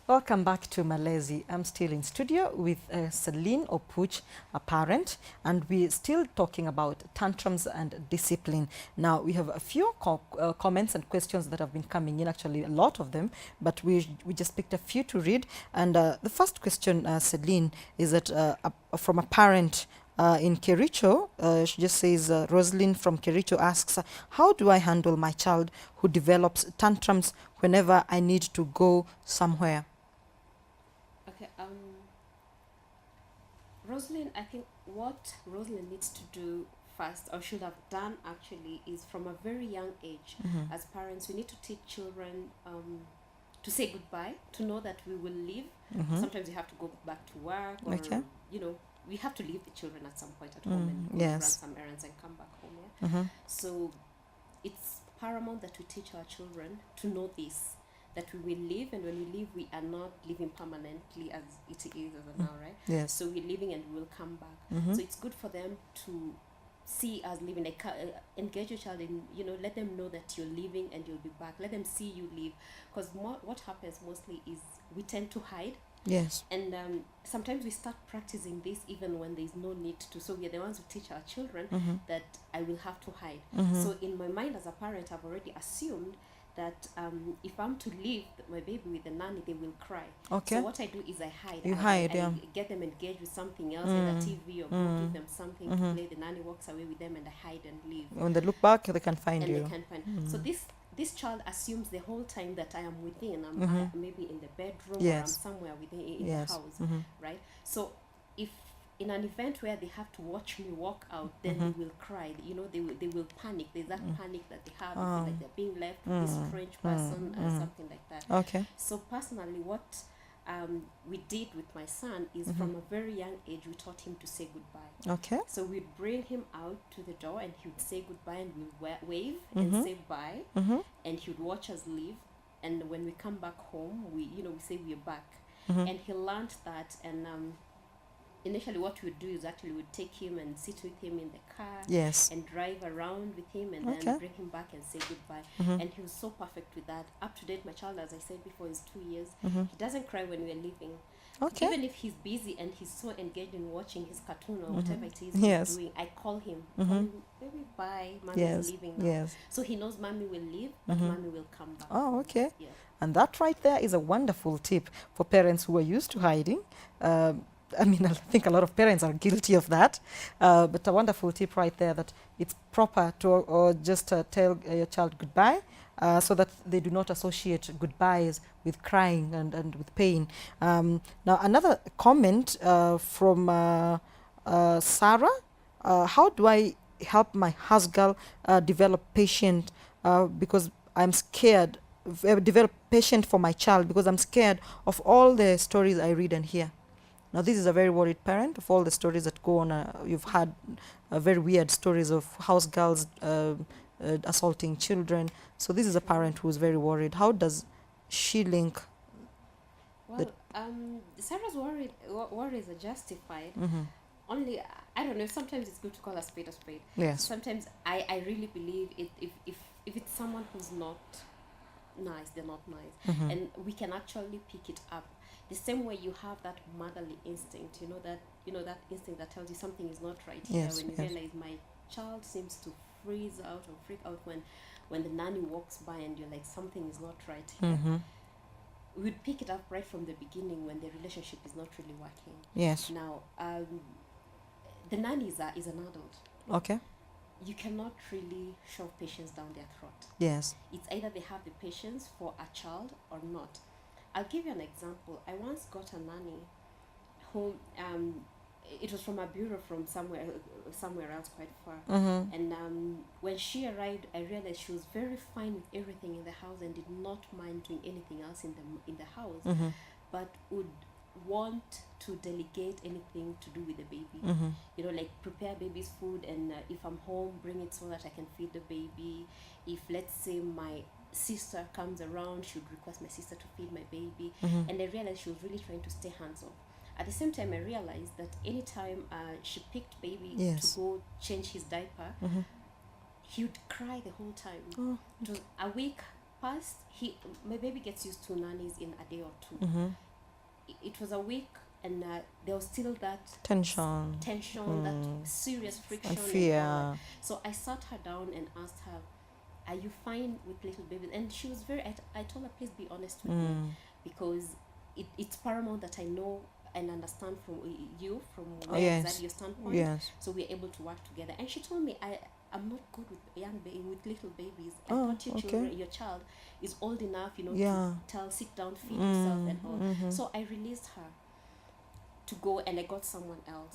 Welcome back to Malezi. I'm still in studio with Celine Opuch, a parent, and we're still talking about tantrums and discipline. Now, we have a few comments and questions that have been coming in, actually a lot of them, but we just picked a few to read. And the first question, Celine, is that from a parent in Kericho. She just says, Rosalind from Kericho asks, how do I handle my child who develops tantrums whenever I need to go somewhere? Okay, Rosalind, I think what Rosalind needs to do first, or should have done actually, is from a very young age, as parents, we need to teach children to say goodbye, to know that we will leave. Sometimes you have to go back to work, or, you know, we have to leave the children at some point at home and go run some errands and come back home. Yeah? So it's paramount that we teach our children to know this, that we will live, and when we leave, we are not living permanently as it is as of now, right? Yes. So we're living and we will come back. So it's good for them to see us living, like engage your child in, you know, let them know that you're leaving and you'll be back. Let them see you leave, because what happens mostly is we tend to hide. Yes. And sometimes we start practicing this even when there's no need to. So we are the ones who teach our children that I will have to hide. So in my mind as a parent, I've already assumed that if I'm to leave my baby with the nanny, they will cry. Okay. So what I do is I hide. I get them engaged with something else, either TV or give them something to play. The nanny walks away with them, and I hide and leave. When they look back, they can find and you. They can find. So this child assumes the whole time that I am within. I'm maybe in the bedroom, or I'm somewhere within in the house, right? So if in an event where they have to watch me walk out, then they will cry. You know, they will panic. There's that panic that they have. They feel like they're being left with this strange person or something like that. Okay. So personally, what we did with my son is from a very young age, we taught him to say goodbye. Okay. So we'd bring him out to the door, and he would say goodbye, and we'll wave and say bye, and he would watch us leave. And when we come back home, we say we're back. And he learned that. And initially what we would do is actually we'd take him and sit with him in the car, and drive around with him, and then bring him back and say goodbye. And he was so perfect with that. Up to date, my child, as I said before, is 2 years. He doesn't cry when we're leaving. Okay. Even if he's busy and he's so engaged in watching his cartoon or whatever it is he's doing, I call him. Baby, bye, mommy's leaving now. So he knows mommy will leave, but mommy will come back. Oh, okay. Yeah. And that right there is a wonderful tip for parents who are used to hiding. I mean, I think a lot of parents are guilty of that, but a wonderful tip right there, that it's proper to just tell your child goodbye, so that they do not associate goodbyes with crying and with pain. Now, another comment from Sarah. How do I help my husband develop patience because I'm scared, develop patience for my child because I'm scared of all the stories I read and hear? Now, this is a very worried parent of all the stories that go on. You've had very weird stories of house girls assaulting children. So this is a parent who's very worried. How does she link? Well, Sarah's worries are justified. Only, I don't know, sometimes it's good to call a spade a spade. Yes. Sometimes I really believe if it's someone who's not nice, they're not nice. And we can actually pick it up. The same way you have that motherly instinct, that instinct that tells you something is not right here. When you realize my child seems to freeze out or freak out when the nanny walks by, and you're like, something is not right here. We'd pick it up right from the beginning when the relationship is not really working. Yes. Now, the nanny is an adult. Okay. You cannot really shove patience down their throat. Yes. It's either they have the patience for a child or not. I'll give you an example. I once got a nanny who, it was from a bureau from somewhere else quite far. And when she arrived, I realized she was very fine with everything in the house and did not mind doing anything else in the house, but would want to delegate anything to do with the baby. Like prepare baby's food, and if I'm home, bring it so that I can feed the baby. If, let's say, my sister comes around, she would request my sister to feed my baby. And I realized she was really trying to stay hands-off. At the same time, I realized that anytime she picked baby to go change his diaper, he would cry the whole time. Oh, It was a week passed. My baby gets used to nannies in a day or two. It was a week, and there was still that tension, that serious friction and all. fear. So I sat her down and asked her, "Are you fine with little babies?" And she was I told her, "Please be honest with me, because it's paramount that I know and understand from you, from where Yes. exactly your standpoint, Yes. so we're able to work together." And she told me, I'm not good with with little babies. I Oh, thought your child is old enough, Yeah. to sit down, feed yourself and all. So I released her to go, and I got someone else.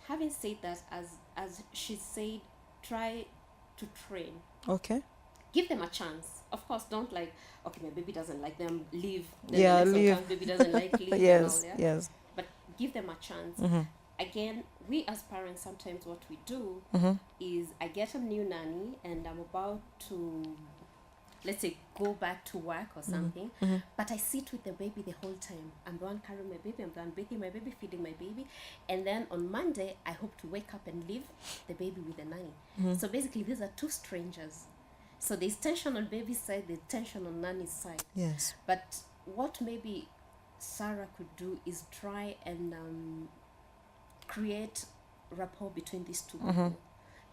Having said that, as she said, try to train. Okay. Give them a chance. Of course, don't like, okay, my baby doesn't like them, leave. Yeah, the next one leave. comes, baby doesn't like, leave. Yes. And all, yeah? Yes. But give them a chance. Again, we as parents, sometimes what we do is, I get a new nanny and I'm about to, let's say, go back to work or something, but I sit with the baby the whole time. I'm the one carrying my baby, I'm the one bathing my baby, feeding my baby, and then on Monday I hope to wake up and leave the baby with the nanny. So basically these are two strangers. So there's tension on baby's side, there's tension on nanny's side. Yes. But what maybe Sarah could do is try and create rapport between these two people,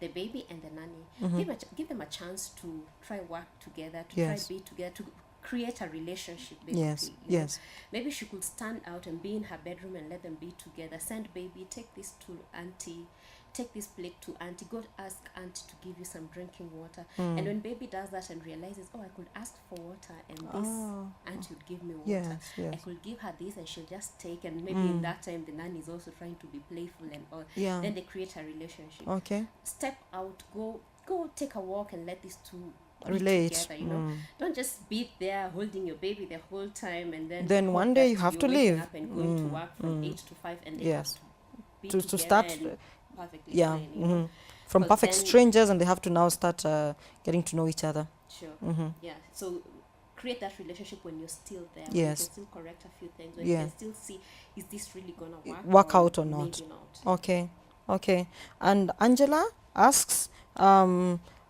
the baby and the nanny. Give them a chance to try work together, to Yes. try be together, to create a relationship, basically. Yes. you know. Yes. Maybe she could stand out and be in her bedroom and let them be together. Send baby, take this to auntie, take this plate to auntie, go ask auntie to give you some drinking water. And when baby does that and realizes, oh, I could ask for water and this auntie would give me water. Yes. I Yes. could give her this and she'll just take, and maybe in that time the nanny is also trying to be playful and all. Yeah. Then they create a relationship. Okay. Step out, go take a walk and let these two be Relate. together, Don't just be there holding your baby the whole time, and then Then hope one day that you have you're to waking leave. up and going to work from 8 to 5, and they Yes. have to be To together start, and perfectly yeah. fine, you know. From Because perfect then- strangers, and they have to now start getting to know each other. Sure. Yeah. So create that relationship when you're still there. When Yes. you can still correct a few things. When Yeah. you can still see, is this really gonna Work out or not. Maybe not. Okay. Okay. And Angela asks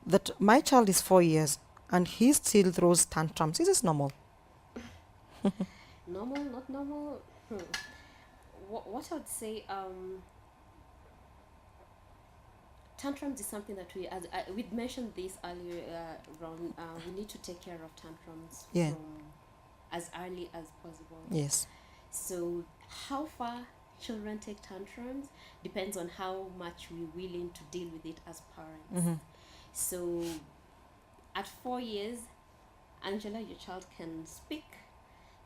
that my child is 4 years and he still throws tantrums. Is this normal? Normal, not normal. What I would say, tantrums is something that we'd mentioned this earlier, Ron. We need to take care of tantrums Yeah. from as early as possible. Yes. So how far children take tantrums depends on how much we're willing to deal with it as parents. So at 4 years, Angela, your child can speak,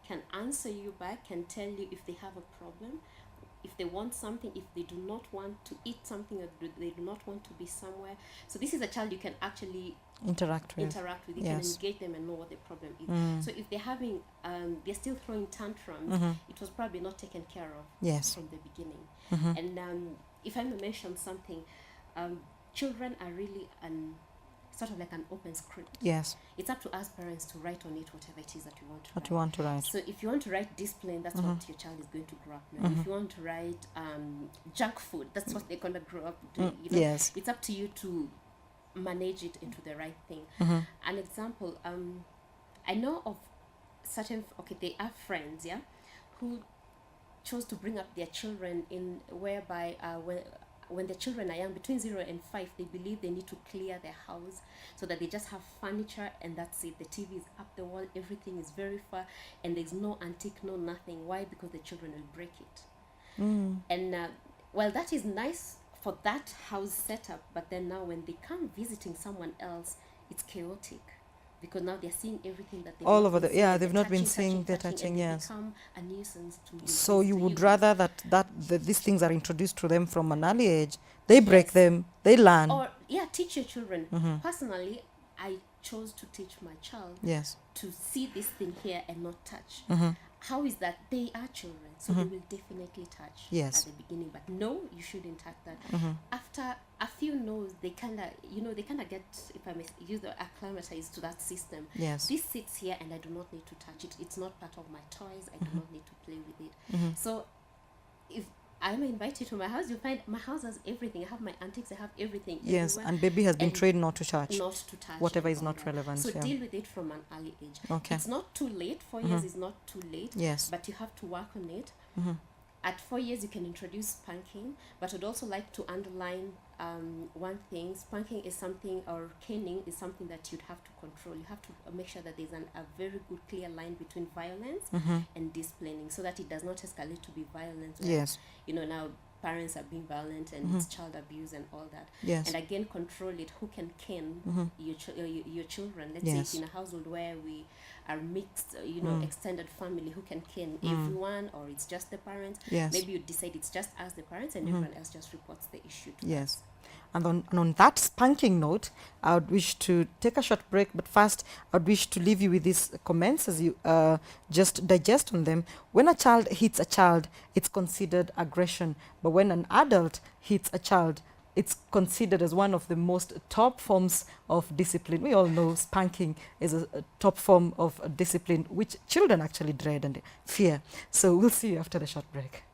can answer you back, can tell you if they have a problem, if they want something, if they do not want to eat something, or they do not want to be somewhere. So this is a child you can actually Interact with. You can Yes. engage them and know what the problem is. So if they're having they're still throwing tantrums, it was probably not taken care of Yes. from the beginning. And if I may mention something, children are really sort of like an open script. Yes. It's up to us parents to write on it whatever it is that we want to What write. you want to write. So if you want to write discipline, that's what your child is going to grow up knowing. If you want to write junk food, that's what they're going to grow up doing. You know? Yes. It's up to you to manage it into the right thing. An example, I know of certain, they are friends, yeah, who chose to bring up their children in whereby when the children are young, between 0 and 5, they believe they need to clear their house so that they just have furniture and that's it. The TV is up the wall, everything is very far, and there's no antique, no nothing. Why? Because the children will break it. And well, that is nice for that house setup, but then now when they come visiting someone else, it's chaotic. Because now they're seeing everything that All not over been the- yeah, seeing, they've they're not been touching, seeing, they're touching, and they yes. become a nuisance to you. So you to would rather that these things are introduced to them from an early age. They break Yes. them. They learn. Or teach your children. Personally, I chose to teach my child Yes. to see this thing here and not touch. How is that? They are children, so they will definitely touch Yes. at the beginning. But no, you shouldn't touch that. After a few no's, they kind of get, if I may use the acclimatized to that system. Yes. This sits here and I do not need to touch it. It's not part of my toys. I do not need to play with it. So if I'm invite you to my house. You find my house has everything. I have my antiques. I have everything. Yes, everywhere. and baby has been And trained not to touch Not to touch whatever and is all not that. relevant. So Yeah. deal with it from an early age. Okay. It's not too late. 4 years is not too late. Yes. But you have to work on it. Mm-hmm. At 4 years, you can introduce spanking, but I'd also like to underline one thing. Spanking is something, or caning is something that you'd have to control. You have to make sure that there's a very good, clear line between violence and disciplining, so that it does not escalate to be violence. Where, Yes. you know, now parents are being violent and it's child abuse and all that. Yes. And again, control it. Who can cane your children? Let's Yes. say it's in a household where we are mixed, extended family. Who can cane everyone, or it's just the parents? Yes. Maybe you decide it's just us, the parents, and everyone else just reports the issue to Yes. us. And on that spanking note, I would wish to take a short break, but first I would wish to leave you with these comments as you just digest on them. When a child hits a child, it's considered aggression. But when an adult hits a child, it's considered as one of the most top forms of discipline. We all know spanking is a top form of discipline, which children actually dread and fear. So we'll see you after the short break.